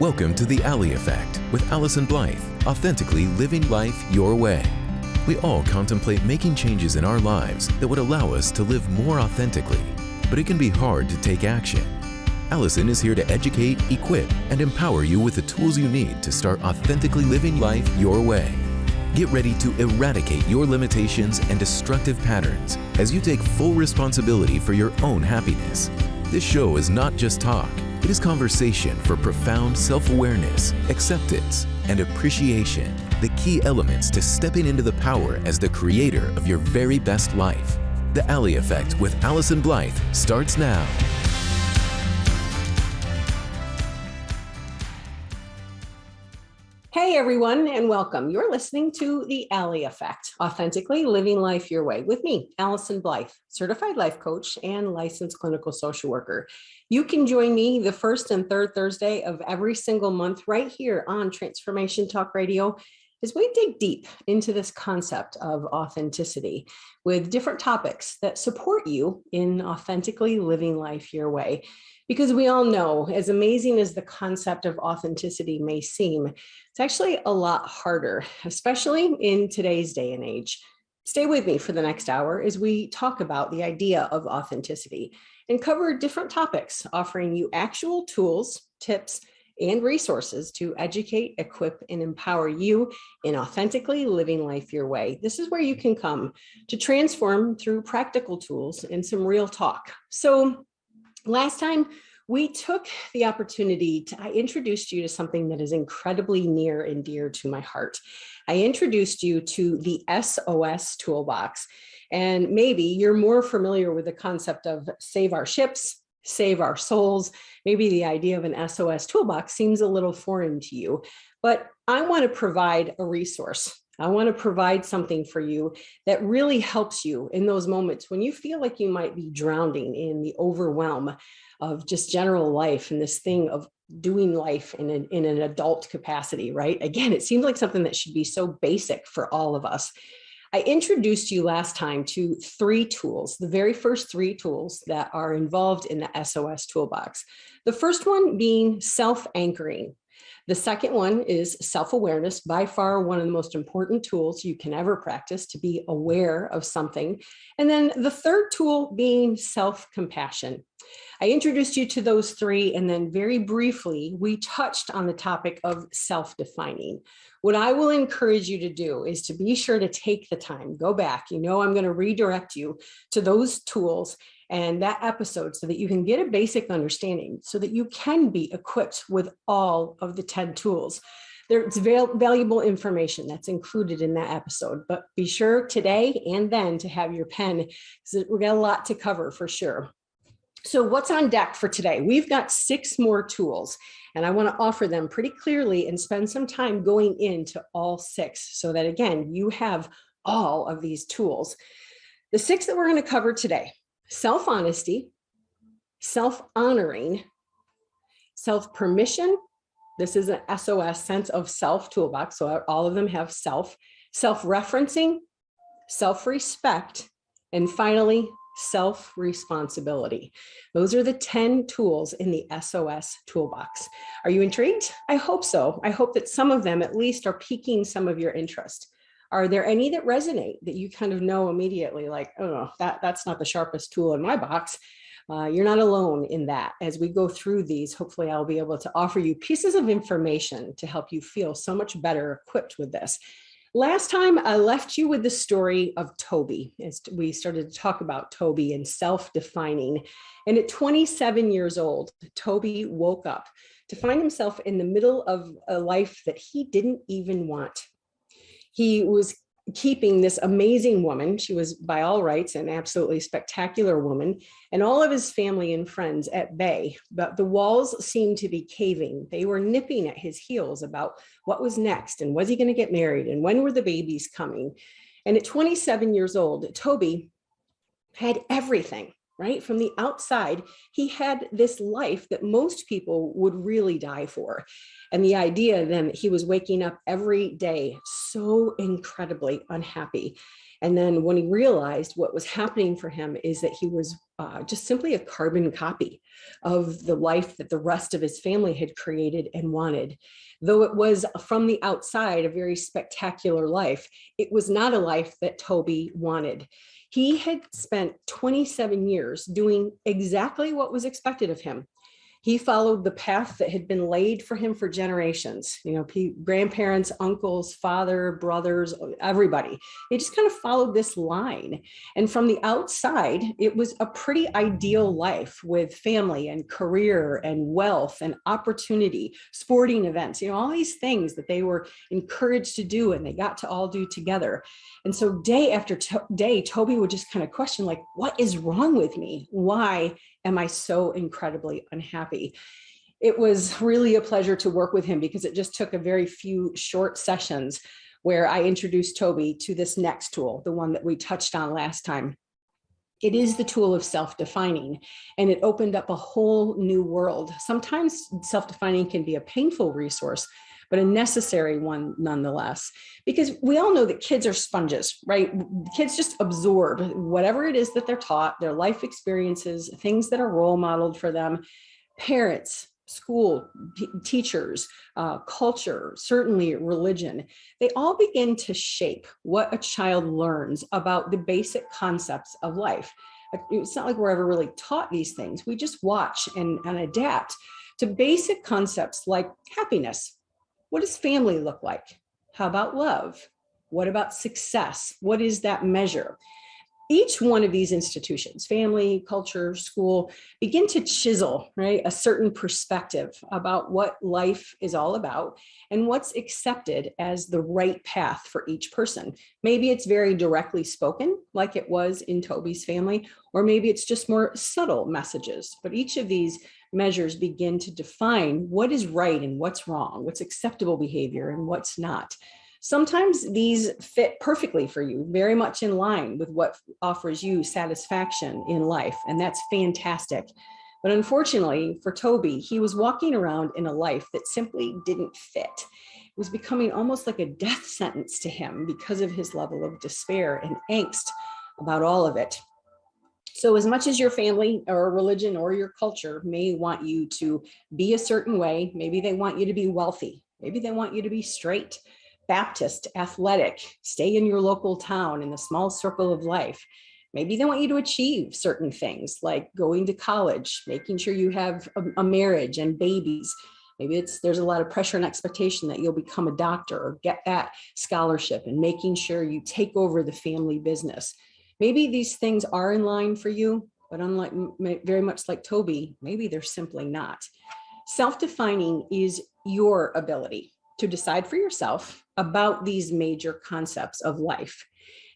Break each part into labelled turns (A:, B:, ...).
A: Welcome to The Ally Effect with Allyson Blythe, authentically living life your way. We all contemplate making changes in our lives that would allow us to live more authentically, but it can be hard to take action. Allyson is here to educate, equip, and empower you with the tools you need to start authentically living life your way. Get ready to eradicate your limitations and destructive patterns as you take full responsibility for your own happiness. This show is not just talk. It is conversation for profound self-awareness, acceptance, and appreciation, the key elements to stepping into the power as the creator of your very best life. The Ally Effect with Allyson Blythe starts now.
B: Hey everyone, and welcome. You're listening to The Ally Effect, authentically living life your way with me, Allyson Blythe, certified life coach and licensed clinical social worker. You can join me the first and third Thursday of every single month right here on Transformation Talk Radio as we dig deep into this concept of authenticity with different topics that support you in authentically living life your way. Because we all know, as amazing as the concept of authenticity may seem, it's actually a lot harder, especially in today's day and age. Stay with me for the next hour as we talk about the idea of authenticity and cover different topics, offering you actual tools, tips, and resources to educate, equip, and empower you in authentically living life your way. This is where you can come to transform through practical tools and some real talk. So last time, we took the opportunity I introduced you to something that is incredibly near and dear to my heart. I introduced you to the S.O.S Toolbox, and maybe you're more familiar with the concept of save our ships, save our souls. Maybe the idea of an S.O.S Toolbox seems a little foreign to you, but I want to provide a resource. I want to provide something for you that really helps you in those moments when you feel like you might be drowning in the overwhelm of just general life and this thing of doing life in an adult capacity, right? Again, it seems like something that should be so basic for all of us. I introduced you last time to three tools, the very first three tools that are involved in the S.O.S Toolbox. The first one being self-anchoring. The second one is self-awareness, by far one of the most important tools you can ever practice to be aware of something. And then the third tool being self-compassion. I introduced you to those three, and then very briefly, we touched on the topic of self-defining. What I will encourage you to do is to be sure to take the time, go back. I'm going to redirect you to those tools and that episode so that you can get a basic understanding so that you can be equipped with all of the 10 tools. There's valuable information that's included in that episode, but be sure today and then to have your pen because we've got a lot to cover for sure. So what's on deck for today? We've got 6 more tools, and I want to offer them pretty clearly and spend some time going into all 6 so that, again, you have all of these tools. The 6 that we're going to cover today: self-honesty, self-honoring, self-permission. This is an SOS, sense of self toolbox, so all of them have self-referencing, self-respect, and finally, self-responsibility. Those are the 10 tools in the SOS toolbox. Are you intrigued? I hope so. I hope that some of them at least are piquing some of your interest. Are there any that resonate that you kind of know immediately, like, oh, that's not the sharpest tool in my box? You're not alone in that. As we go through these, hopefully I'll be able to offer you pieces of information to help you feel so much better equipped with this. Last time I left you with the story of Toby as we started to talk about Toby and self-defining. And at 27 years old, Toby woke up to find himself in the middle of a life that he didn't even want. He was keeping this amazing woman. She was by all rights an absolutely spectacular woman, and all of his family and friends at bay. But the walls seemed to be caving. They were nipping at his heels about what was next, and was he going to get married, and when were the babies coming? And at 27 years old, Toby had everything, right? From the outside, he had this life that most people would really die for. And the idea then that he was waking up every day so incredibly unhappy. And then when he realized what was happening for him is that he was just simply a carbon copy of the life that the rest of his family had created and wanted. Though it was from the outside a very spectacular life, it was not a life that Toby wanted. He had spent 27 years doing exactly what was expected of him. He followed the path that had been laid for him for generations, grandparents, uncles, father, brothers, everybody. They just kind of followed this line. And from the outside, it was a pretty ideal life with family and career and wealth and opportunity, sporting events, all these things that they were encouraged to do and they got to all do together. And so day after day, Toby would just kind of question, like, what is wrong with me? Why am I so incredibly unhappy? It was really a pleasure to work with him because it just took a very few short sessions where I introduced Toby to this next tool, the one that we touched on last time. It is the tool of self-defining, and it opened up a whole new world. Sometimes self-defining can be a painful resource, but a necessary one nonetheless, because we all know that kids are sponges, right? Kids just absorb whatever it is that they're taught, their life experiences, things that are role modeled for them. Parents, school, teachers, culture, certainly religion, they all begin to shape what a child learns about the basic concepts of life. It's not like we're ever really taught these things. We just watch and adapt to basic concepts like happiness. What does family look like? How about love? What about success? What is that measure? Each one of these institutions, family, culture, school, begin to chisel, right, a certain perspective about what life is all about and what's accepted as the right path for each person. Maybe it's very directly spoken, like it was in Toby's family, or maybe it's just more subtle messages. But each of these measures begin to define what is right and what's wrong, what's acceptable behavior and what's not. Sometimes these fit perfectly for you, very much in line with what offers you satisfaction in life, and that's fantastic. But unfortunately for Toby, he was walking around in a life that simply didn't fit. It was becoming almost like a death sentence to him because of his level of despair and angst about all of it. So as much as your family or religion or your culture may want you to be a certain way, maybe they want you to be wealthy, maybe they want you to be straight, Baptist, athletic, stay in your local town in the small circle of life. Maybe they want you to achieve certain things like going to college, making sure you have a marriage and babies. Maybe there's a lot of pressure and expectation that you'll become a doctor or get that scholarship and making sure you take over the family business. Maybe these things are in line for you, but unlike very much like Toby, maybe they're simply not. Self-defining is your ability to decide for yourself about these major concepts of life.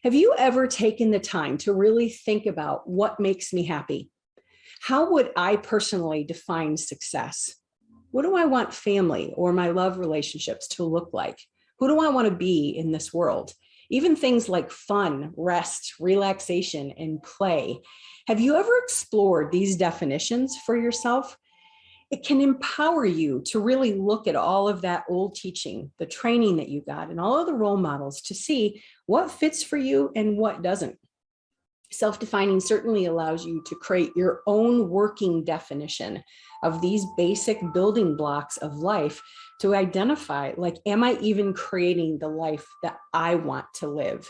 B: Have you ever taken the time to really think about what makes me happy? How would I personally define success? What do I want family or my love relationships to look like? Who do I want to be in this world? Even things like fun, rest, relaxation, and play. Have you ever explored these definitions for yourself? It can empower you to really look at all of that old teaching, the training that you got, and all of the role models to see what fits for you and what doesn't. Self-defining certainly allows you to create your own working definition of these basic building blocks of life to identify, like, am I even creating the life that I want to live?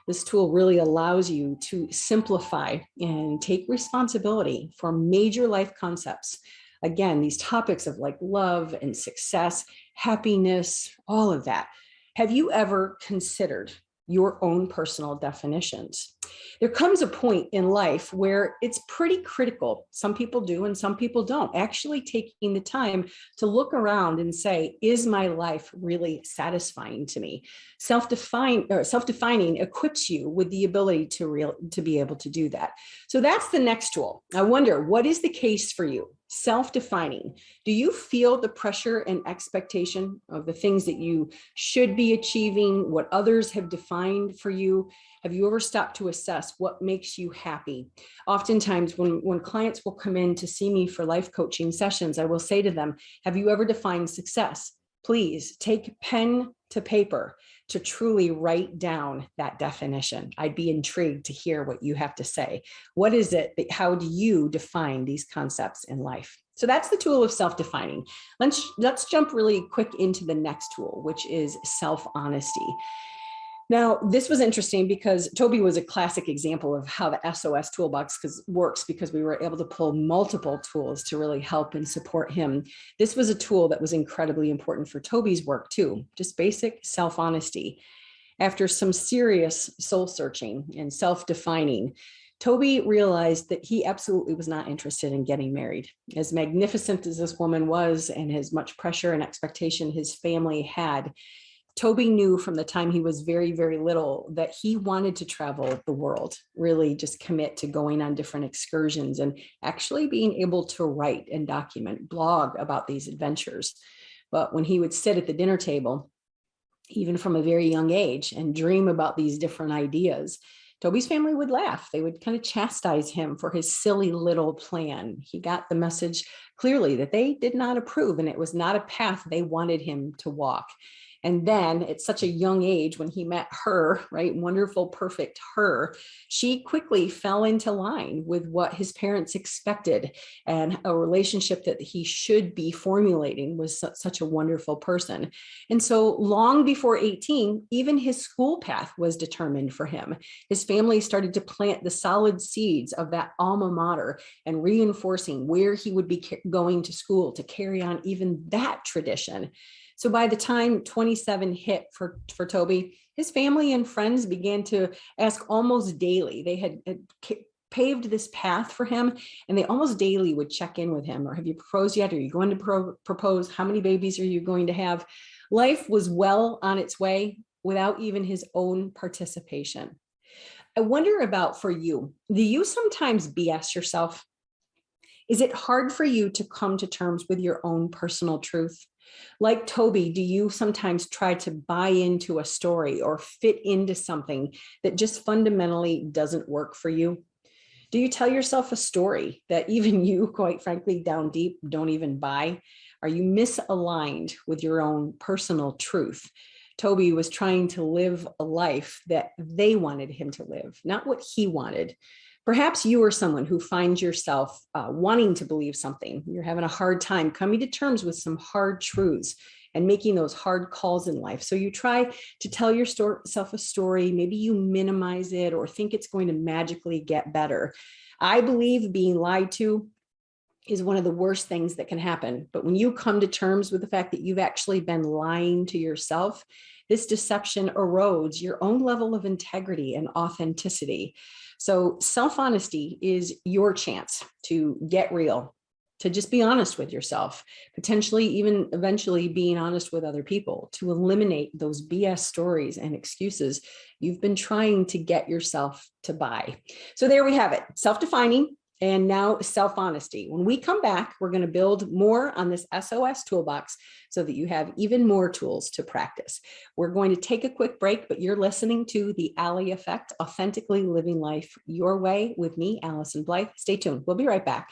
B: This tool really allows you to simplify and take responsibility for major life concepts. Again, these topics of like love and success, happiness, all of that. Have you ever considered your own personal definitions? There comes a point in life where it's pretty critical. Some people do and some people don't. Actually taking the time to look around and say, is my life really satisfying to me? Self-defining equips you with the ability to be able to do that. So that's the next tool. I wonder, what is the case for you? Self-defining. Do you feel the pressure and expectation of the things that you should be achieving, what others have defined for you? Have you ever stopped to assess what makes you happy? Oftentimes when clients will come in to see me for life coaching sessions, I will say to them, have you ever defined success? Please take pen to paper. to truly write down that definition. I'd be intrigued to hear what you have to say. What is it? How do you define these concepts in life? So that's the tool of self-defining. Let's jump really quick into the next tool, which is self-honesty. Now, this was interesting because Toby was a classic example of how the S.O.S toolbox works, because we were able to pull multiple tools to really help and support him. This was a tool that was incredibly important for Toby's work too, just basic self-honesty. After some serious soul searching and self-defining, Toby realized that he absolutely was not interested in getting married. As magnificent as this woman was and as much pressure and expectation his family had, Toby knew from the time he was very, very little that he wanted to travel the world, really just commit to going on different excursions and actually being able to write and document, blog about these adventures. But when he would sit at the dinner table, even from a very young age, and dream about these different ideas, Toby's family would laugh. They would kind of chastise him for his silly little plan. He got the message clearly that they did not approve, and it was not a path they wanted him to walk. And then at such a young age, when he met her, right, wonderful, perfect her, she quickly fell into line with what his parents expected, and a relationship that he should be formulating was such a wonderful person. And so long before 18, even his school path was determined for him. His family started to plant the solid seeds of that alma mater and reinforcing where he would be going to school to carry on even that tradition. So by the time 27 hit for Toby, his family and friends began to ask almost daily. They had paved this path for him, and they almost daily would check in with him. Or have you proposed yet? Are you going to propose? How many babies are you going to have? Life was well on its way without even his own participation. I wonder about for you, do you sometimes BS yourself? Is it hard for you to come to terms with your own personal truth? Like Toby, do you sometimes try to buy into a story or fit into something that just fundamentally doesn't work for you? Do you tell yourself a story that even you, quite frankly, down deep, don't even buy? Are you misaligned with your own personal truth? Toby was trying to live a life that they wanted him to live, not what he wanted. Perhaps you are someone who finds yourself wanting to believe something. You're having a hard time coming to terms with some hard truths and making those hard calls in life. So you try to tell yourself a story. Maybe you minimize it or think it's going to magically get better. I believe being lied to is one of the worst things that can happen. But when you come to terms with the fact that you've actually been lying to yourself, this deception erodes your own level of integrity and authenticity. So self-honesty is your chance to get real, to just be honest with yourself, potentially even eventually being honest with other people, to eliminate those BS stories and excuses you've been trying to get yourself to buy. So there we have it, self-defining. And now self-honesty. When we come back, we're going to build more on this S.O.S toolbox so that you have even more tools to practice. We're going to take a quick break, but you're listening to The Ally Effect, Authentically Living Life Your Way with me, Allyson Blythe. Stay tuned. We'll be right back.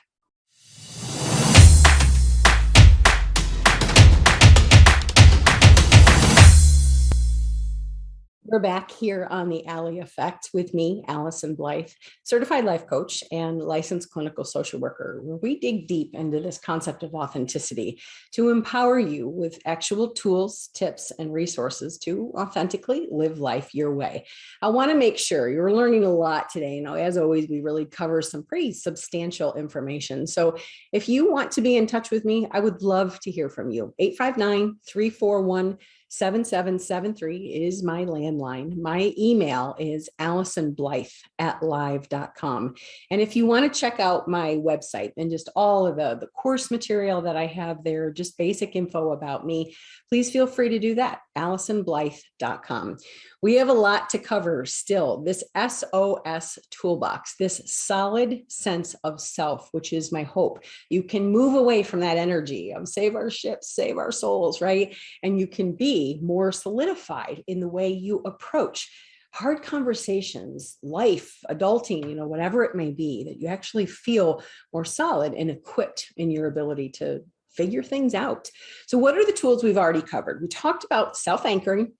B: We're back here on the Ally Effect with me, Allyson Blythe, certified life coach and licensed clinical social worker, where we dig deep into this concept of authenticity to empower you with actual tools, tips, and resources to authentically live life your way. I want to make sure you're learning a lot today. You know, as always, we really cover some pretty substantial information. So if you want to be in touch with me, I would love to hear from you. 859-341-7773 is my landline. My email is AllysonBlythe@live.com. And if you want to check out my website and just all of the course material that I have there, just basic info about me, please feel free to do that, AllysonBlythe.com. We have a lot to cover still. This S.O.S toolbox, this solid sense of self, which is my hope. You can move away from that energy of save our ships, save our souls, right? And you can be more solidified in the way you approach hard conversations, life, adulting, you know, whatever it may be, that you actually feel more solid and equipped in your ability to figure things out. So what are the tools we've already covered? We talked about self-anchoring,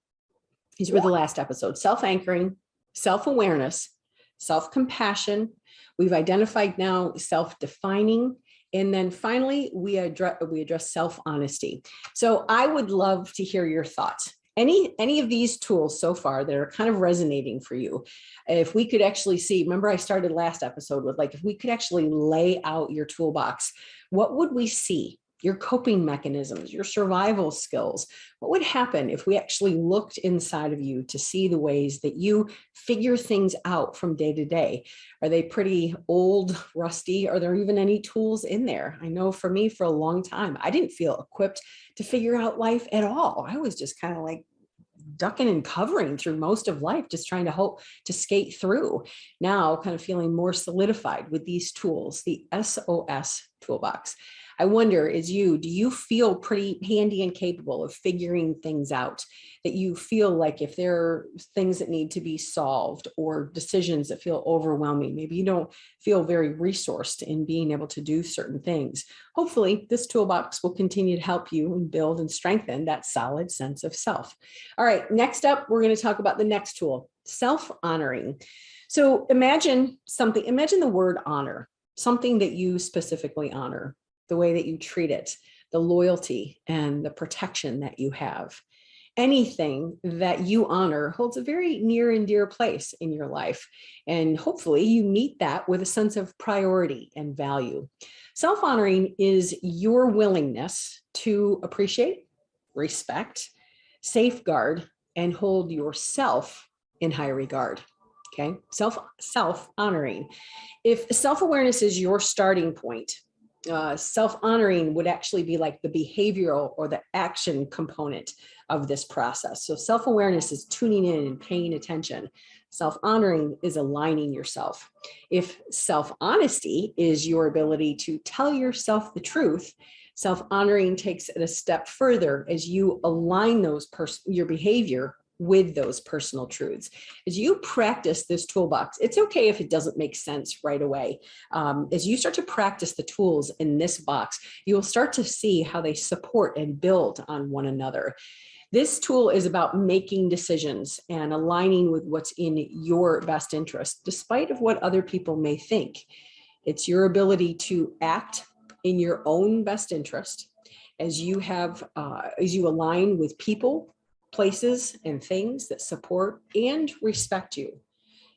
B: These were the last episodes: self-anchoring, self-awareness, self-compassion. We've identified now self-defining. And then finally, we address self-honesty. So I would love to hear your thoughts. Any of these tools so far that are kind of resonating for you, if we could actually see, remember I started last episode with if we could actually lay out your toolbox, what would we see? Your coping mechanisms, your survival skills. What would happen if we actually looked inside of you to see the ways that you figure things out from day to day? Are they pretty old, rusty? Are there even any tools in there? I know for me, for a long time, I didn't feel equipped to figure out life at all. I was just kind of ducking and covering through most of life, just trying to hope to skate through. Now kind of feeling more solidified with these tools, the S.O.S toolbox. I wonder, do you feel pretty handy and capable of figuring things out, that you feel like if there are things that need to be solved or decisions that feel overwhelming, maybe you don't feel very resourced in being able to do certain things. Hopefully this toolbox will continue to help you and build and strengthen that solid sense of self. All right, next up, we're going to talk about the next tool, self-honoring. So imagine the word honor, something that you specifically honor, the way that you treat it, the loyalty and the protection that you have. Anything that you honor holds a very near and dear place in your life. And hopefully you meet that with a sense of priority and value. Self-honoring is your willingness to appreciate, respect, safeguard, and hold yourself in high regard. Okay, self-honoring. If self-awareness is your starting point, self-honoring would actually be like the behavioral or the action component of this process. So self-awareness is tuning in and paying attention. Self-honoring is aligning yourself. If self-honesty is your ability to tell yourself the truth, self-honoring takes it a step further as you align your behavior with those personal truths. As you practice this toolbox, it's okay if it doesn't make sense right away. As you start to practice the tools in this box, you'll start to see how they support and build on one another. This tool is about making decisions and aligning with what's in your best interest, despite of what other people may think. It's your ability to act in your own best interest as you align with people, places, and things that support and respect you.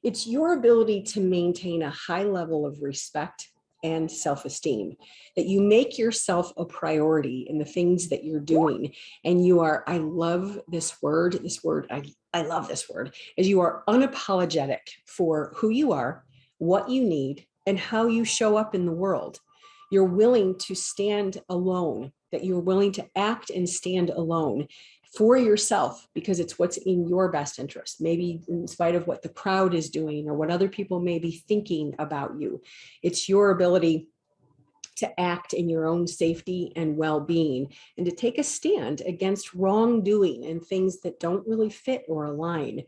B: It's your ability to maintain a high level of respect and self-esteem, that you make yourself a priority in the things that you're doing. And I love this word, I love this word, as you are unapologetic for who you are, what you need, and how you show up in the world. You're willing to stand alone, that you're willing to act and stand alone for yourself because it's what's in your best interest, maybe in spite of what the crowd is doing or what other people may be thinking about you. It's your ability to act in your own safety and well-being and to take a stand against wrongdoing and things that don't really fit or align.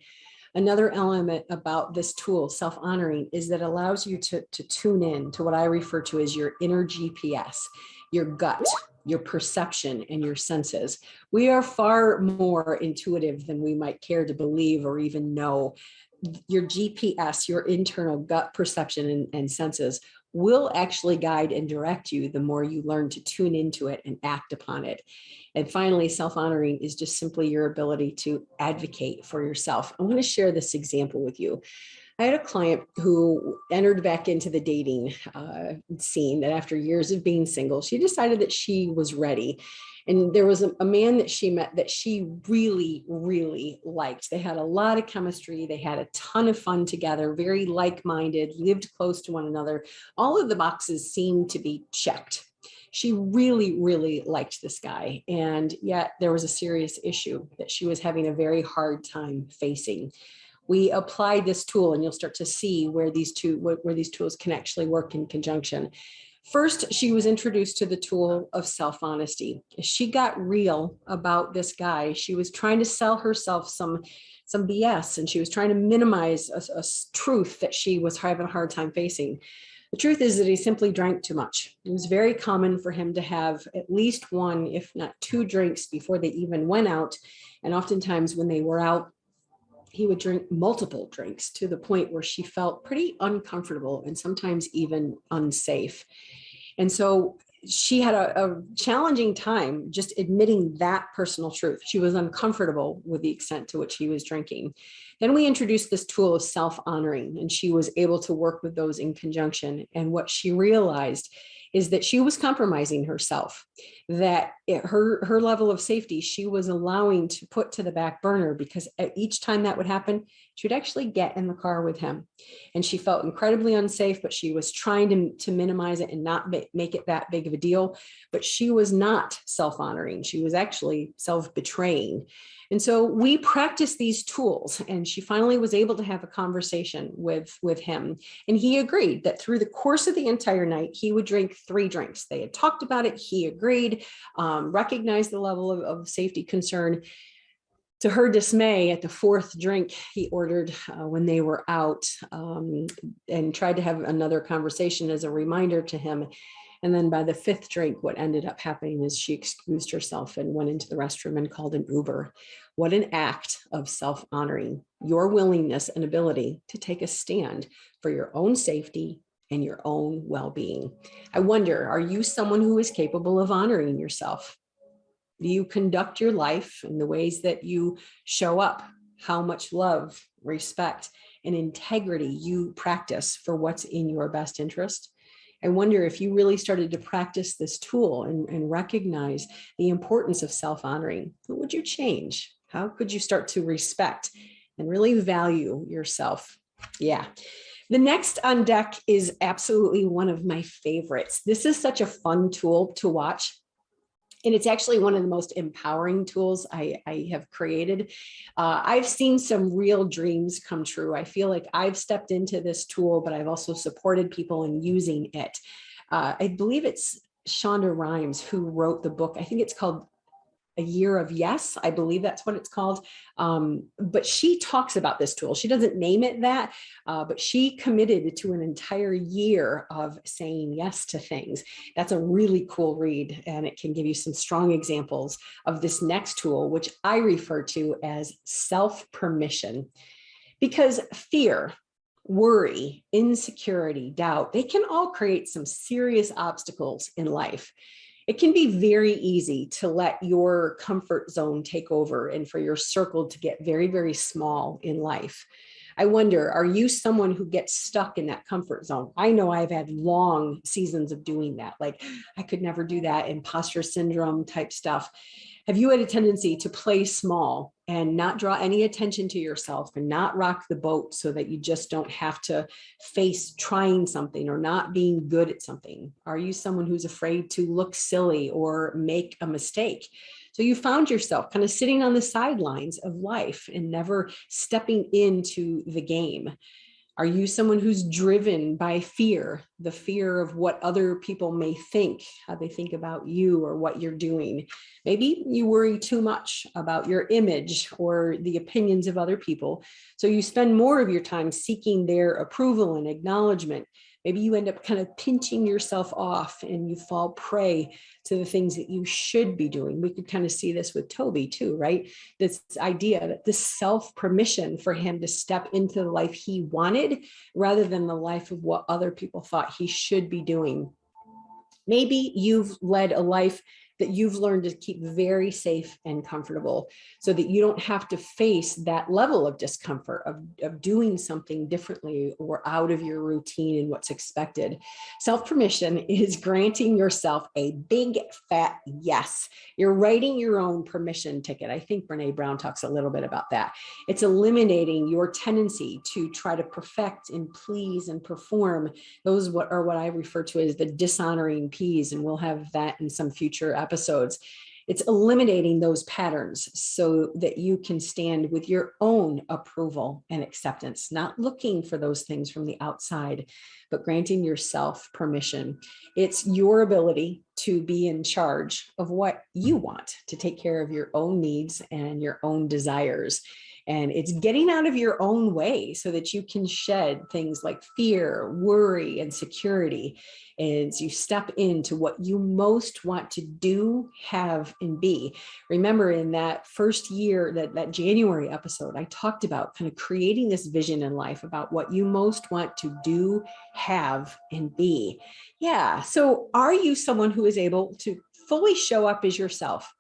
B: Another element about this tool, self-honoring, is that it allows you to tune in to what I refer to as your inner GPS, your gut, your perception, and your senses. We are far more intuitive than we might care to believe or even know. Your GPS, your internal gut perception and senses, will actually guide and direct you the more you learn to tune into it and act upon it. And finally, self-honoring is just simply your ability to advocate for yourself. I want to share this example with you. I had a client who entered back into the dating scene, that after years of being single, she decided that she was ready. And there was a man that she met that she really, really liked. They had a lot of chemistry. They had a ton of fun together, very like-minded, lived close to one another. All of the boxes seemed to be checked. She really, really liked this guy. And yet there was a serious issue that she was having a very hard time facing. We applied this tool, and you'll start to see where these tools can actually work in conjunction. First, she was introduced to the tool of self-honesty. She got real about this guy. She was trying to sell herself some BS, and she was trying to minimize a truth that she was having a hard time facing. The truth is that he simply drank too much. It was very common for him to have at least one, if not two drinks before they even went out. And oftentimes when they were out, he would drink multiple drinks to the point where she felt pretty uncomfortable and sometimes even unsafe. And so she had a challenging time just admitting that personal truth. She was uncomfortable with the extent to which he was drinking. Then we introduced this tool of self-honoring, and she was able to work with those in conjunction. And what she realized is that she was compromising herself, that her level of safety, she was allowing to put to the back burner, because at each time that would happen, she would actually get in the car with him. And she felt incredibly unsafe, but she was trying to minimize it and not make it that big of a deal. But she was not self-honoring. She was actually self-betraying. And so we practiced these tools, and she finally was able to have a conversation with him. And he agreed that through the course of the entire night, he would drink 3 drinks. They had talked about it. He agreed, recognized the level of safety concern. To her dismay, at the 4th drink he ordered when they were out, and tried to have another conversation as a reminder to him. And then by the 5th drink, what ended up happening is she excused herself and went into the restroom and called an Uber. What an act of self-honoring, your willingness and ability to take a stand for your own safety and your own well-being. I wonder, are you someone who is capable of honoring yourself? Do you conduct your life in the ways that you show up? How much love, respect, and integrity you practice for what's in your best interest? I wonder if you really started to practice this tool and recognize the importance of self-honoring. What would you change? How could you start to respect and really value yourself? Yeah. The next on deck is absolutely one of my favorites. This is such a fun tool to watch. And it's actually one of the most empowering tools I have created. I've seen some real dreams come true. I feel like I've stepped into this tool, but I've also supported people in using it. I believe it's Shonda Rhimes who wrote the book. I think it's called A Year of Yes. I believe that's what it's called. But she talks about this tool. She doesn't name it that, but she committed to an entire year of saying yes to things. That's a really cool read, and it can give you some strong examples of this next tool, which I refer to as self-permission. Because fear, worry, insecurity, doubt, they can all create some serious obstacles in life. It can be very easy to let your comfort zone take over and for your circle to get very, very small in life. I wonder, are you someone who gets stuck in that comfort zone? I know I've had long seasons of doing that. Like, I could never do that, imposter syndrome type stuff. Have you had a tendency to play small and not draw any attention to yourself and not rock the boat so that you just don't have to face trying something or not being good at something? Are you someone who's afraid to look silly or make a mistake? So you found yourself kind of sitting on the sidelines of life and never stepping into the game. Are you someone who's driven by fear, the fear of what other people may think, how they think about you or what you're doing? Maybe you worry too much about your image or the opinions of other people, so you spend more of your time seeking their approval and acknowledgement. Maybe you end up kind of pinching yourself off and you fall prey to the things that you should be doing. We could kind of see this with Toby too, right? This idea that this self-permission for him to step into the life he wanted rather than the life of what other people thought he should be doing. Maybe you've led a life that you've learned to keep very safe and comfortable so that you don't have to face that level of discomfort of doing something differently or out of your routine and what's expected. Self-permission is granting yourself a big fat yes. You're writing your own permission ticket. I think Brene Brown talks a little bit about that. It's eliminating your tendency to try to perfect and please and perform. Those are what I refer to as the dishonoring P's, and we'll have that in some future episodes. It's eliminating those patterns so that you can stand with your own approval and acceptance, not looking for those things from the outside, but granting yourself permission. It's your ability to be in charge of what you want, to take care of your own needs and your own desires. And it's getting out of your own way so that you can shed things like fear, worry, and security as you step into what you most want to do, have, and be. Remember, in that first year, that January episode, I talked about kind of creating this vision in life about what you most want to do, have, and be. Yeah. So are you someone who is able to fully show up as yourself?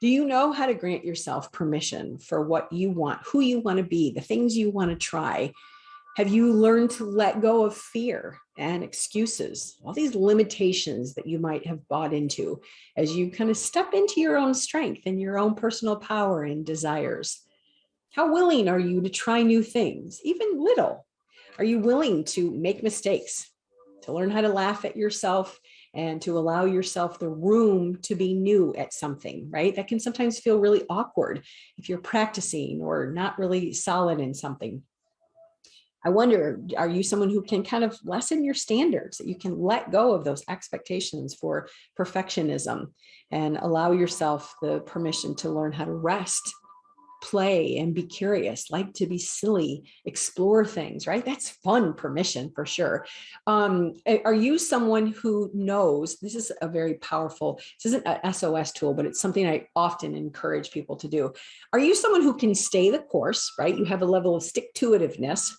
B: Do you know how to grant yourself permission for what you want, who you want to be, the things you want to try? Have you learned to let go of fear and excuses, all these limitations that you might have bought into as you kind of step into your own strength and your own personal power and desires? How willing are you to try new things, even little? Are you willing to make mistakes, to learn how to laugh at yourself, and to allow yourself the room to be new at something, right? That can sometimes feel really awkward if you're practicing or not really solid in something. I wonder, are you someone who can kind of lessen your standards, that you can let go of those expectations for perfectionism and allow yourself the permission to learn how to rest, play, and be curious, like to be silly, explore things, right? That's fun permission for sure. Are you someone who knows, this is a very powerful, this isn't an SOS tool, but it's something I often encourage people to do. Are you someone who can stay the course, right? You have a level of stick-to-itiveness.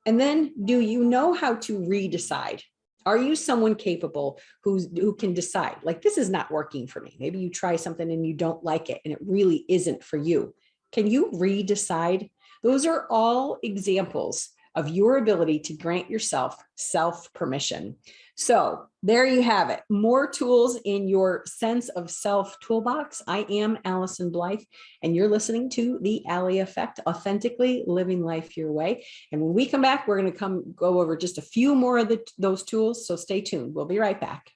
B: And then do you know how to redecide? Are you someone capable who can decide, like, this is not working for me? Maybe you try something and you don't like it and it really isn't for you. Can you redecide? Those are all examples of your ability to grant yourself self-permission. So there you have it. More tools in your sense of self toolbox. I am Allyson Blythe, and you're listening to The Ally Effect, Authentically Living Life Your Way. And when we come back, we're going to go over just a few more of those tools. So stay tuned. We'll be right back.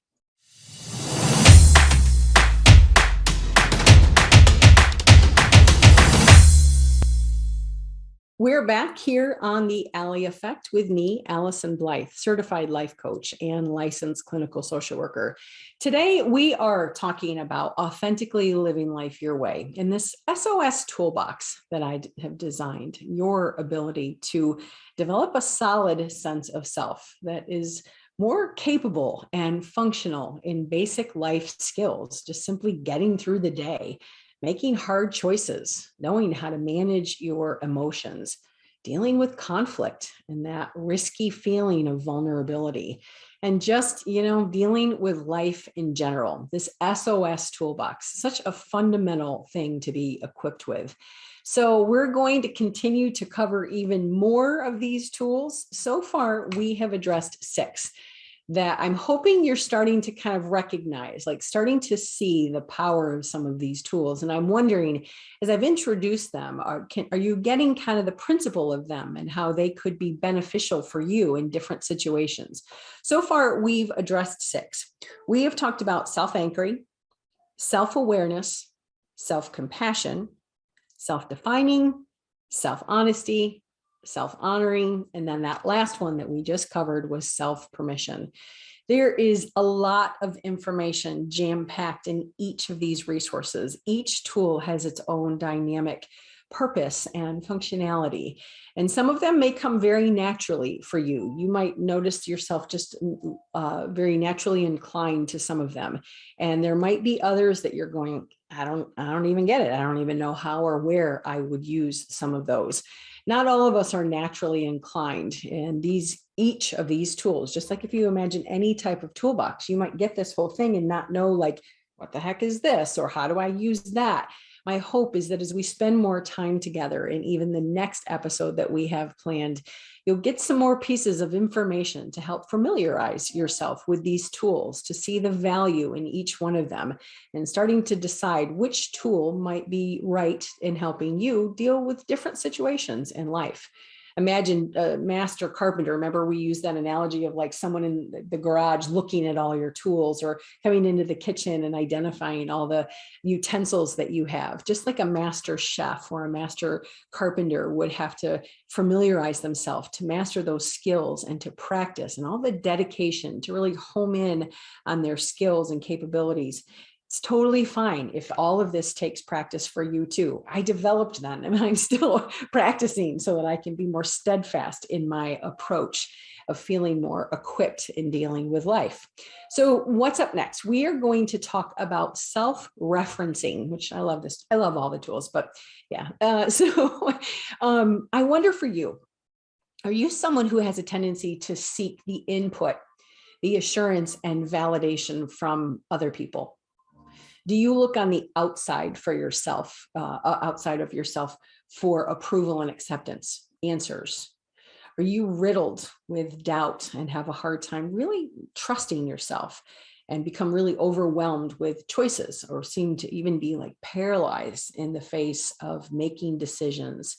B: We're back here on The Ally Effect with me, Allyson Blythe, certified life coach and licensed clinical social worker. Today, we are talking about authentically living life your way. In this SOS toolbox that I have designed, your ability to develop a solid sense of self that is more capable and functional in basic life skills, just simply getting through the day, making hard choices, knowing how to manage your emotions, dealing with conflict and that risky feeling of vulnerability, and just, dealing with life in general. This SOS toolbox, such a fundamental thing to be equipped with. So we're going to continue to cover even more of these tools. So far, we have addressed 6 that I'm hoping you're starting to kind of recognize, like starting to see the power of some of these tools. And I'm wondering, as I've introduced them, are you getting kind of the principle of them and how they could be beneficial for you in different situations? So far, we've addressed 6. We have talked about self-anchoring, self-awareness, self-compassion, self-defining, self-honesty, self-honoring, and then that last one that we just covered was self-permission. There is a lot of information jam-packed in each of these resources. Each tool has its own dynamic purpose and functionality, and some of them may come very naturally for you. You might notice yourself just very naturally inclined to some of them, and there might be others that you're going, I don't even get it. I don't even know how or where I would use some of those. Not all of us are naturally inclined, and each of these tools, just like if you imagine any type of toolbox, you might get this whole thing and not know, like, what the heck is this, or how do I use that? My hope is that as we spend more time together, and even the next episode that we have planned, you'll get some more pieces of information to help familiarize yourself with these tools, to see the value in each one of them, and starting to decide which tool might be right in helping you deal with different situations in life. Imagine a master carpenter. Remember, we used that analogy of like someone in the garage looking at all your tools, or coming into the kitchen and identifying all the utensils that you have. Just like a master chef or a master carpenter would have to familiarize themselves to master those skills and to practice, and all the dedication to really home in on their skills and capabilities. It's totally fine if all of this takes practice for you too. I developed them and I'm still practicing so that I can be more steadfast in my approach of feeling more equipped in dealing with life. So what's up next? We are going to talk about self-referencing, which I love this. I love all the tools, but yeah. I wonder for you, are you someone who has a tendency to seek the input, the assurance and validation from other people? Do you look on the outside for yourself, outside of yourself for approval and acceptance, answers? Are you riddled with doubt and have a hard time really trusting yourself and become really overwhelmed with choices or seem to even be like paralyzed in the face of making decisions?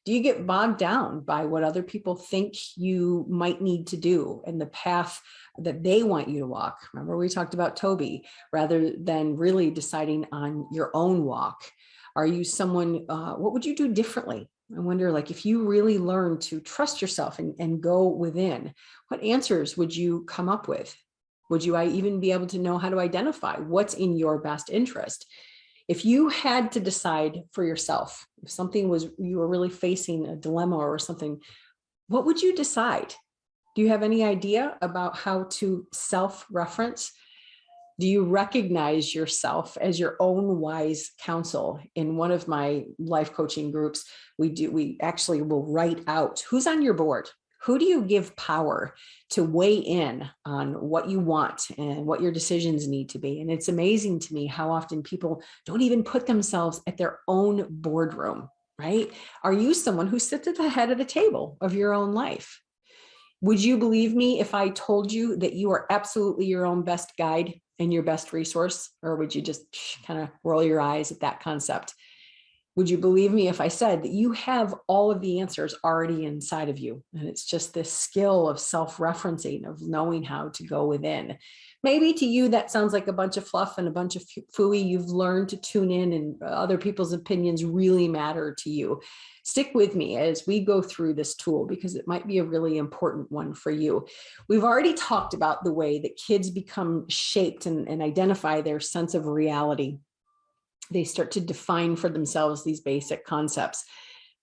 B: Do you get bogged down by what other people think you might need to do and the path that they want you to walk? Remember, we talked about Toby, rather than really deciding on your own walk. Are you someone, what would you do differently? I wonder, like, if you really learn to trust yourself and go within, what answers would you come up with? Would you even be able to know how to identify what's in your best interest? If you had to decide for yourself, if something was, you were really facing a dilemma or something, what would you decide? Do you have any idea about how to self-reference? Do you recognize yourself as your own wise counsel? In one of my life coaching groups, we actually will write out who's on your board. Who do you give power to weigh in on what you want and what your decisions need to be? And it's amazing to me how often people don't even put themselves at their own boardroom, right? Are you someone who sits at the head of the table of your own life? Would you believe me if I told you that you are absolutely your own best guide and your best resource? Or would you just kind of roll your eyes at that concept? Would you believe me if I said that you have all of the answers already inside of you? And it's just this skill of self-referencing, of knowing how to go within. Maybe to you, that sounds like a bunch of fluff and a bunch of phooey. You've learned to tune in and other people's opinions really matter to you. Stick with me as we go through this tool because it might be a really important one for you. We've already talked about the way that kids become shaped and identify their sense of reality. They start to define for themselves these basic concepts.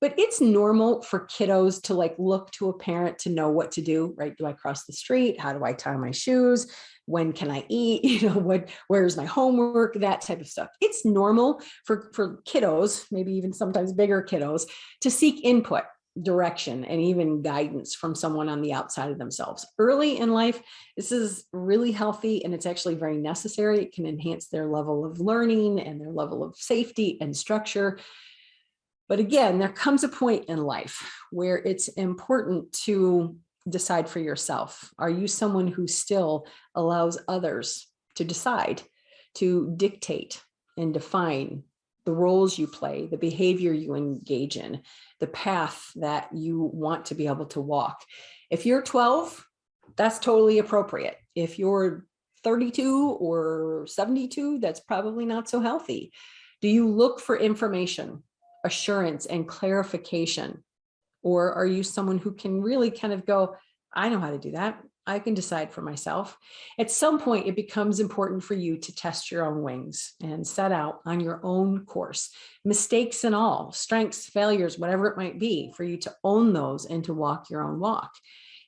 B: But it's normal for kiddos to like look to a parent to know what to do, right? Do I cross the street? How do I tie my shoes? When can I eat? Where's my homework? That type of stuff. It's normal for kiddos, maybe even sometimes bigger kiddos, to seek input, direction, and even guidance from someone on the outside of themselves. Early in life, this is really healthy and it's actually very necessary. It can enhance their level of learning and their level of safety and structure. But again, there comes a point in life where it's important to decide for yourself. Are you someone who still allows others to decide, to dictate and define the roles you play, the behavior you engage in, the path that you want to be able to walk? If you're 12, that's totally appropriate. If you're 32 or 72, that's probably not so healthy. Do you look for information, assurance, and clarification? Or are you someone who can really kind of go, I know how to do that. I can decide for myself. At some point, it becomes important for you to test your own wings and set out on your own course, mistakes and all, strengths, failures, whatever it might be, for you to own those and to walk your own walk.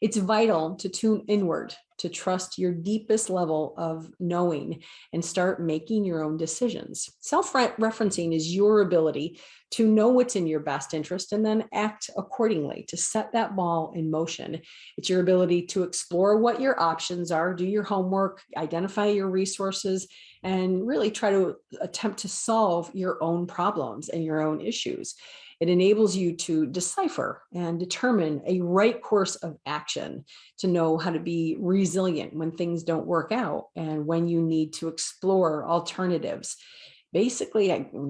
B: It's vital to tune inward, to trust your deepest level of knowing and start making your own decisions. Self-referencing is your ability to know what's in your best interest and then act accordingly, to set that ball in motion. It's your ability to explore what your options are, do your homework, identify your resources, and really try to attempt to solve your own problems and your own issues. It enables you to decipher and determine a right course of action, to know how to be resilient when things don't work out and when you need to explore alternatives. Basically,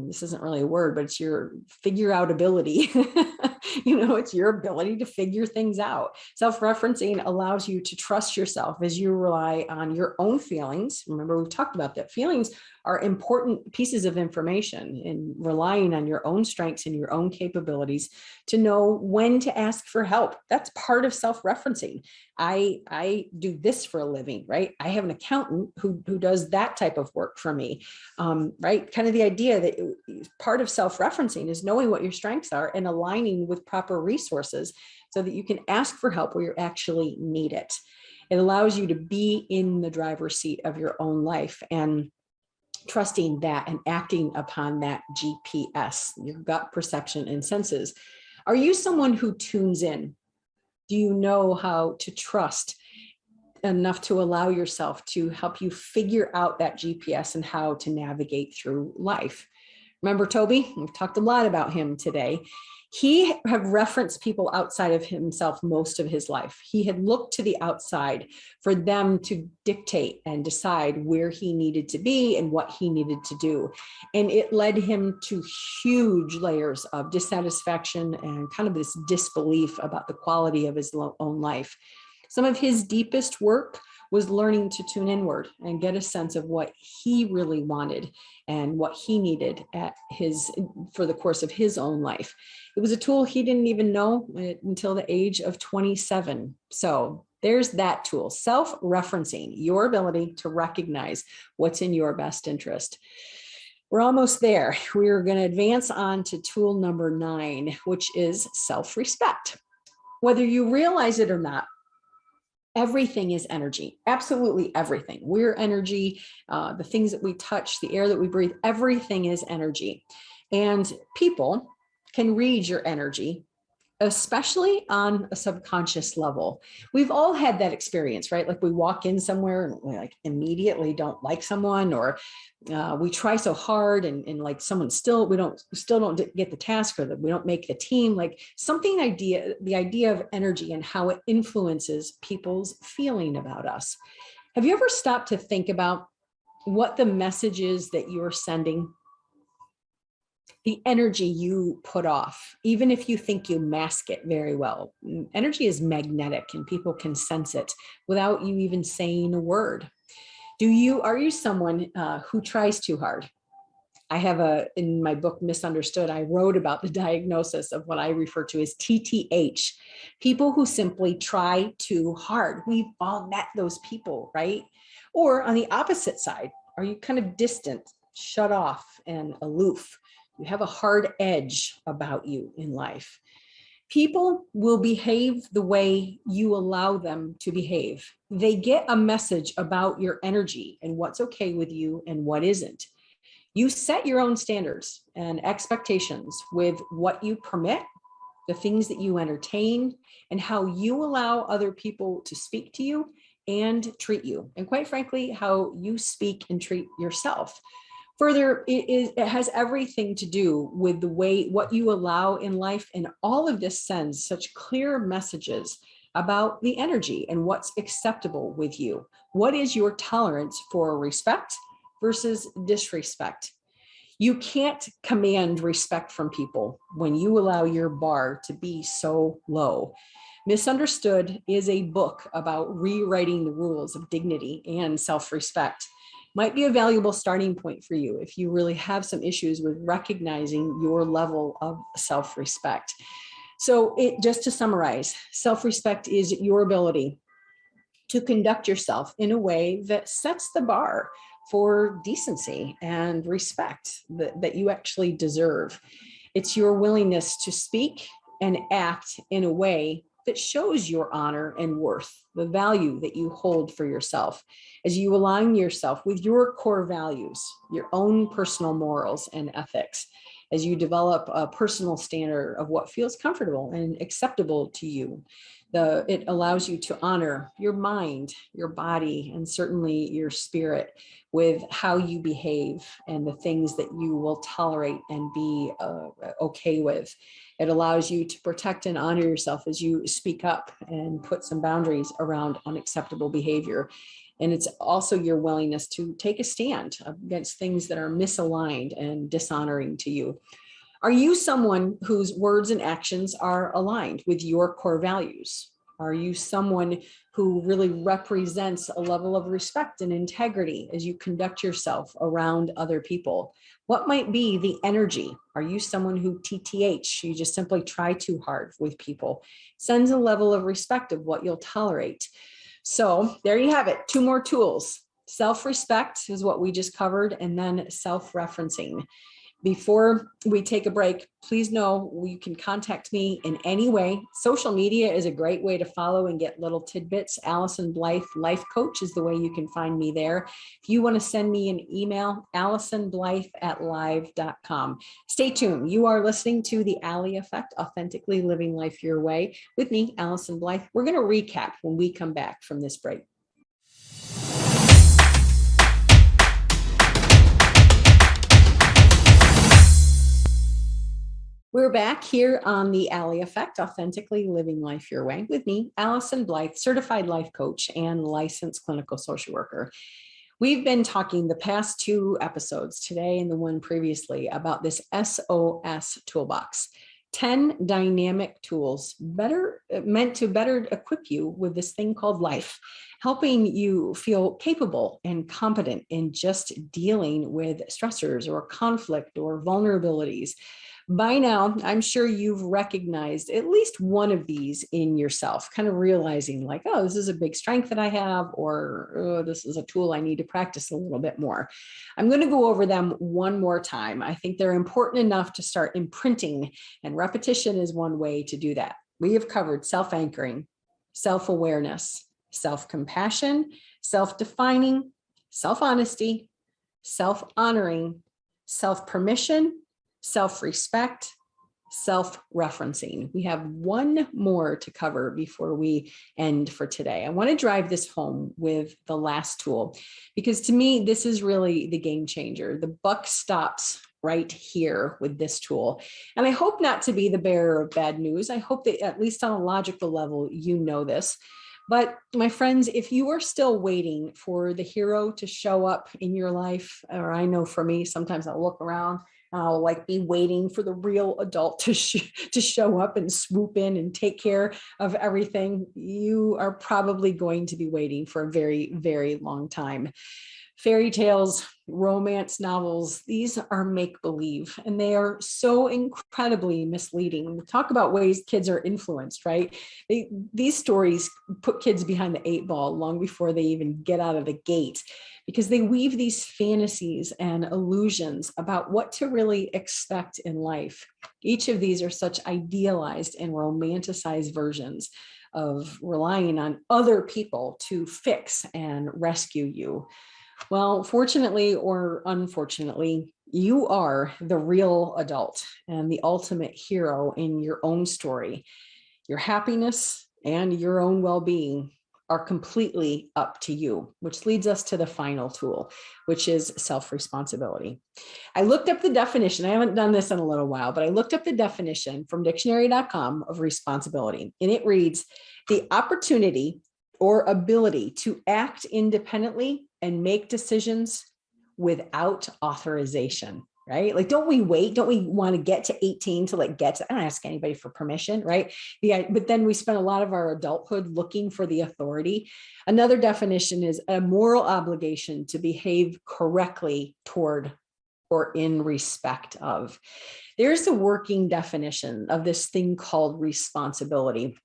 B: this isn't really a word, but it's your figure out ability. It's your ability to figure things out. Self-referencing allows you to trust yourself as you rely on your own feelings. Remember, we've talked about that. Feelings are important pieces of information, in relying on your own strengths and your own capabilities to know when to ask for help. That's part of self-referencing. I do this for a living, right? I have an accountant who does that type of work for me, right? Kind of the idea that part of self-referencing is knowing what your strengths are and aligning with proper resources so that you can ask for help where you actually need it. It allows you to be in the driver's seat of your own life and trusting that and acting upon that GPS, your gut perception and senses. Are you someone who tunes in? Do you know how to trust enough to allow yourself to help you figure out that GPS and how to navigate through life? Remember Toby? We've talked a lot about him today. He had referenced people outside of himself most of his life. He had looked to the outside for them to dictate and decide where he needed to be and what he needed to do. And it led him to huge layers of dissatisfaction and kind of this disbelief about the quality of his own life. Some of his deepest work was learning to tune inward and get a sense of what he really wanted and what he needed for the course of his own life. It was a tool he didn't even know until the age of 27. So there's that tool, self-referencing, your ability to recognize what's in your best interest. We're almost there. We're going to advance on to tool number 9, which is self-respect. Whether you realize it or not, everything is energy, absolutely everything. We're energy, the things that we touch, the air that we breathe, everything is energy. And people can read your energy, especially on a subconscious level. We've all had that experience, right? Like we walk in somewhere and we like immediately don't like someone, or we try so hard and like someone still don't get the task, or that we don't make the team. Like the idea of energy and how it influences people's feeling about us. Have you ever stopped to think about what the message is that you're sending? The energy you put off, even if you think you mask it very well. Energy is magnetic and people can sense it without you even saying a word. Are you someone who tries too hard? I have in my book, Misunderstood, I wrote about the diagnosis of what I refer to as TTH, people who simply try too hard. We've all met those people, right? Or on the opposite side, are you kind of distant, shut off, and aloof? You have a hard edge about you in life. People will behave the way you allow them to behave. They get a message about your energy and what's okay with you and what isn't. You set your own standards and expectations with what you permit, the things that you entertain, and how you allow other people to speak to you and treat you. And quite frankly, how you speak and treat yourself. Further, it has everything to do with what you allow in life. And all of this sends such clear messages about the energy and what's acceptable with you. What is your tolerance for respect versus disrespect? You can't command respect from people when you allow your bar to be so low. Misunderstood is a book about rewriting the rules of dignity and self-respect. Might be a valuable starting point for you if you really have some issues with recognizing your level of self-respect. So just to summarize, self-respect is your ability to conduct yourself in a way that sets the bar for decency and respect that you actually deserve. It's your willingness to speak and act in a way that shows your honor and worth, the value that you hold for yourself, as you align yourself with your core values, your own personal morals and ethics, as you develop a personal standard of what feels comfortable and acceptable to you. It allows you to honor your mind, your body, and certainly your spirit with how you behave and the things that you will tolerate and be okay with. It allows you to protect and honor yourself as you speak up and put some boundaries around unacceptable behavior. And it's also your willingness to take a stand against things that are misaligned and dishonoring to you. Are you someone whose words and actions are aligned with your core values? Are you someone who really represents a level of respect and integrity as you conduct yourself around other people? What might be the energy? Are you someone who TTH, you just simply try too hard with people? Sends a level of respect of what you'll tolerate. So there you have it. 2 more tools. Self-respect is what we just covered, and then self-referencing. Before we take a break, please know you can contact me in any way. Social media is a great way to follow and get little tidbits. Allyson Blythe Life Coach is the way you can find me there. If you want to send me an email, AllysonBlythe@live.com. Stay tuned. You are listening to The Ally Effect, Authentically Living Life Your Way, with me, Allyson Blythe. We're going to recap when we come back from this break. We're back here on the Ally Effect, Authentically Living Life Your Way, with me, Allyson Blythe, certified life coach and licensed clinical social worker. We've been talking the past 2 episodes, today and the one previously, about this S.O.S toolbox. 10 dynamic tools meant to better equip you with this thing called life, helping you feel capable and competent in just dealing with stressors or conflict or vulnerabilities. By now, I'm sure you've recognized at least one of these in yourself, kind of realizing like, oh, this is a big strength that I have, or oh, this is a tool I need to practice a little bit more. I'm going to go over them one more time. I think they're important enough to start imprinting, and repetition is one way to do that. We have covered self-anchoring, self-awareness, self-compassion, self-defining, self-honesty, self-honoring, self-permission, self-respect, self-referencing. We have one more to cover before we end for today. I want to drive this home with the last tool, because to me, this is really the game changer. The buck stops right here with this tool. And I hope not to be the bearer of bad news. I hope that at least on a logical level, you know this. But my friends, if you are still waiting for the hero to show up in your life, or I know for me, sometimes I'll look around, I'll like be waiting for the real adult to show up and swoop in and take care of everything, you are probably going to be waiting for a very, very long time. Fairy tales, romance novels, these are make-believe, and they are so incredibly misleading. We talk about ways kids are influenced, right? These stories put kids behind the 8 ball long before they even get out of the gate, because they weave these fantasies and illusions about what to really expect in life. Each of these are such idealized and romanticized versions of relying on other people to fix and rescue you. Well, fortunately or unfortunately, you are the real adult and the ultimate hero in your own story. Your happiness and your own well-being are completely up to you, which leads us to the final tool, which is self-responsibility. I looked up the definition. I haven't done this in a little while, but I looked up the definition from dictionary.com of responsibility, and it reads, the opportunity or ability to act independently and make decisions without authorization, right? Like, don't we wait? Don't we want to get to 18 to like get to, I don't ask anybody for permission, right? Yeah, but then we spend a lot of our adulthood looking for the authority. Another definition is a moral obligation to behave correctly toward or in respect of. There's a working definition of this thing called responsibility.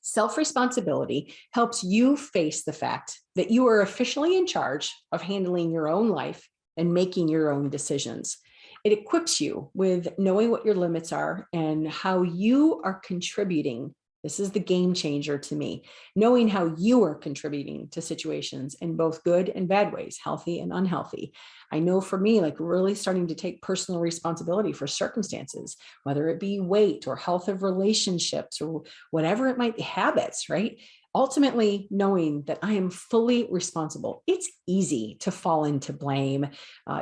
B: Self-responsibility helps you face the fact that you are officially in charge of handling your own life and making your own decisions. It equips you with knowing what your limits are and how you are contributing. This is the game changer to me, knowing how you are contributing to situations in both good and bad ways, healthy and unhealthy. I know for me, like really starting to take personal responsibility for circumstances, whether it be weight or health of relationships or whatever it might be, habits, right? Ultimately, knowing that I am fully responsible. It's easy to fall into blame,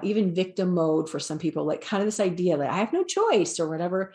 B: even victim mode for some people, like kind of this idea that I have no choice or whatever.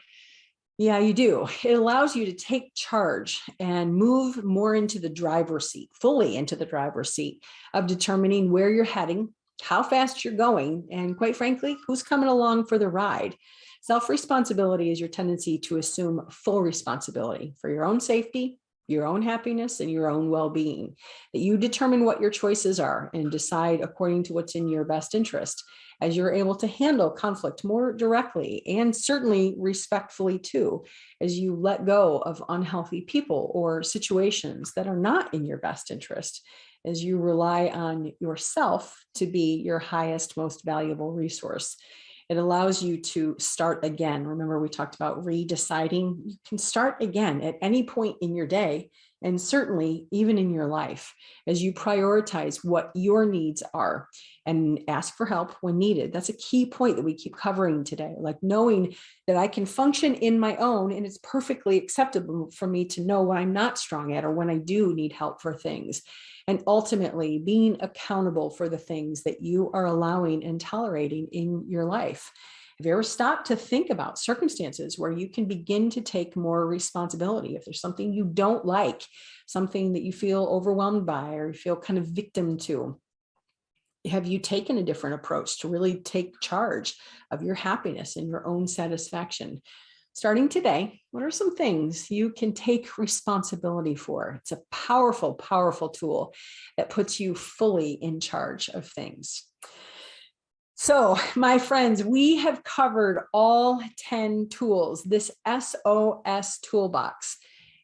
B: Yeah, you do. It allows you to take charge and move more into the driver's seat, fully into the driver's seat of determining where you're heading, how fast you're going, and quite frankly, who's coming along for the ride. Self-responsibility is your tendency to assume full responsibility for your own safety, your own happiness and your own well-being, that you determine what your choices are and decide according to what's in your best interest, as you're able to handle conflict more directly and certainly respectfully too, as you let go of unhealthy people or situations that are not in your best interest, as you rely on yourself to be your highest, most valuable resource. It allows you to start again. Remember, we talked about redeciding. You can start again at any point in your day, and certainly even in your life, as you prioritize what your needs are and ask for help when needed. That's a key point that we keep covering today, like knowing that I can function in my own, and it's perfectly acceptable for me to know when I'm not strong at or when I do need help for things. And ultimately being accountable for the things that you are allowing and tolerating in your life. Have you ever stopped to think about circumstances where you can begin to take more responsibility? If there's something you don't like, something that you feel overwhelmed by or you feel kind of victim to, have you taken a different approach to really take charge of your happiness and your own satisfaction? Starting today, what are some things you can take responsibility for? It's a powerful, powerful tool that puts you fully in charge of things. So, my friends, we have covered all 10 tools, this SOS Toolbox,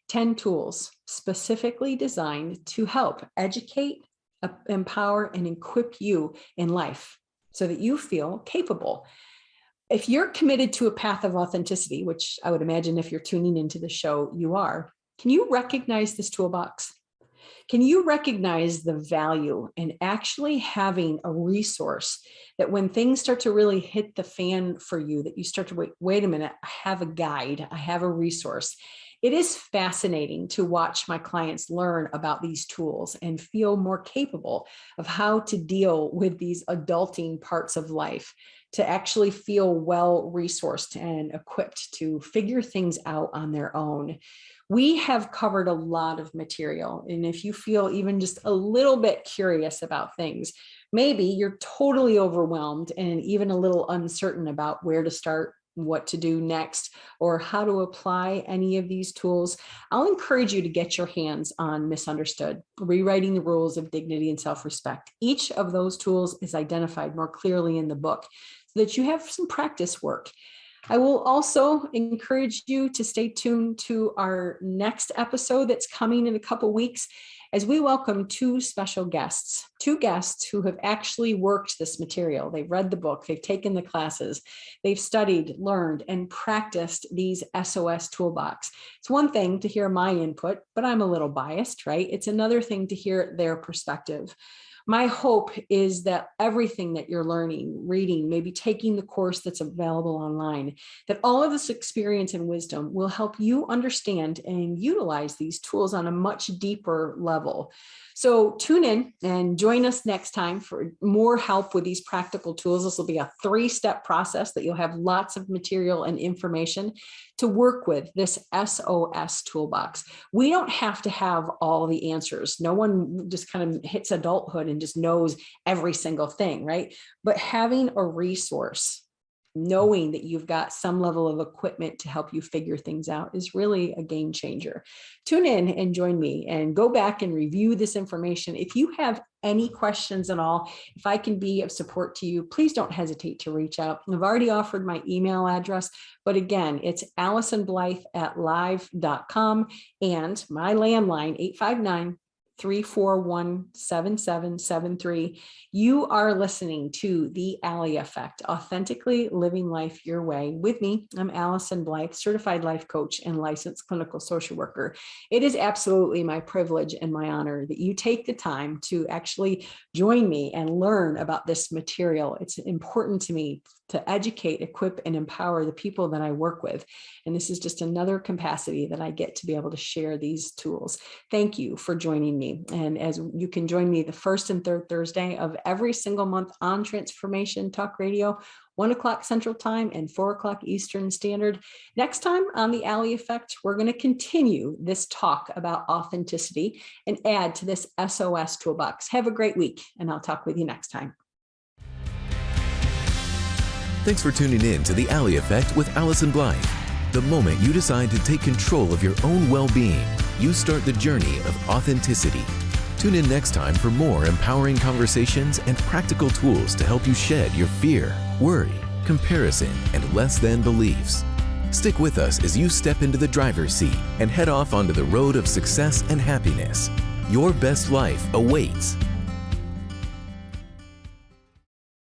B: 10 tools specifically designed to help educate, empower, and equip you in life so that you feel capable. If you're committed to a path of authenticity, which I would imagine if you're tuning into the show, you are, can you recognize this toolbox? Can you recognize the value in actually having a resource that when things start to really hit the fan for you, that you start to wait a minute, I have a guide, I have a resource. It is fascinating to watch my clients learn about these tools and feel more capable of how to deal with these adulting parts of life, to actually feel well resourced and equipped to figure things out on their own. We have covered a lot of material. And if you feel even just a little bit curious about things, maybe you're totally overwhelmed and even a little uncertain about where to start, what to do next, or how to apply any of these tools, I'll encourage you to get your hands on Misunderstood, Rewriting the Rules of Dignity and Self-Respect. Each of those tools is identified more clearly in the book so that you have some practice work. I will also encourage you to stay tuned to our next episode that's coming in a couple weeks, as we welcome two special guests, two guests who have actually worked this material. They've read the book, they've taken the classes, they've studied, learned, and practiced these SOS Toolbox. It's one thing to hear my input, but I'm a little biased, right? It's another thing to hear their perspective. My hope is that everything that you're learning, reading, maybe taking the course that's available online, that all of this experience and wisdom will help you understand and utilize these tools on a much deeper level. So tune in and join us next time for more help with these practical tools. This will be a 3-step process that you'll have lots of material and information to work with this SOS Toolbox. We don't have to have all the answers. No one just kind of hits adulthood and just knows every single thing, right? But having a resource, knowing that you've got some level of equipment to help you figure things out, is really a game changer. Tune in and join me and go back and review this information. If you have any questions at all, if I can be of support to you, please don't hesitate to reach out. I've already offered my email address, but again, it's AllysonBlythe@live.com and my landline, 859-341-7773. You are listening to The Ally Effect, Authentically Living Life Your Way. With me, I'm Allyson Blythe, certified life coach and licensed clinical social worker. It is absolutely my privilege and my honor that you take the time to actually join me and learn about this material. It's important to me to educate, equip, and empower the people that I work with. And this is just another capacity that I get to be able to share these tools. Thank you for joining me. And as you can join me the first and third Thursday of every single month on Transformation Talk Radio, 1 o'clock Central Time and 4 o'clock Eastern Standard. Next time on The Ally Effect, we're going to continue this talk about authenticity and add to this SOS Toolbox. Have a great week, and I'll talk with you next time.
A: Thanks for tuning in to The Ally Effect with Allyson Blythe. The moment you decide to take control of your own well-being, you start the journey of authenticity. Tune in next time for more empowering conversations and practical tools to help you shed your fear, worry, comparison, and less than beliefs. Stick with us as you step into the driver's seat and head off onto the road of success and happiness. Your best life awaits.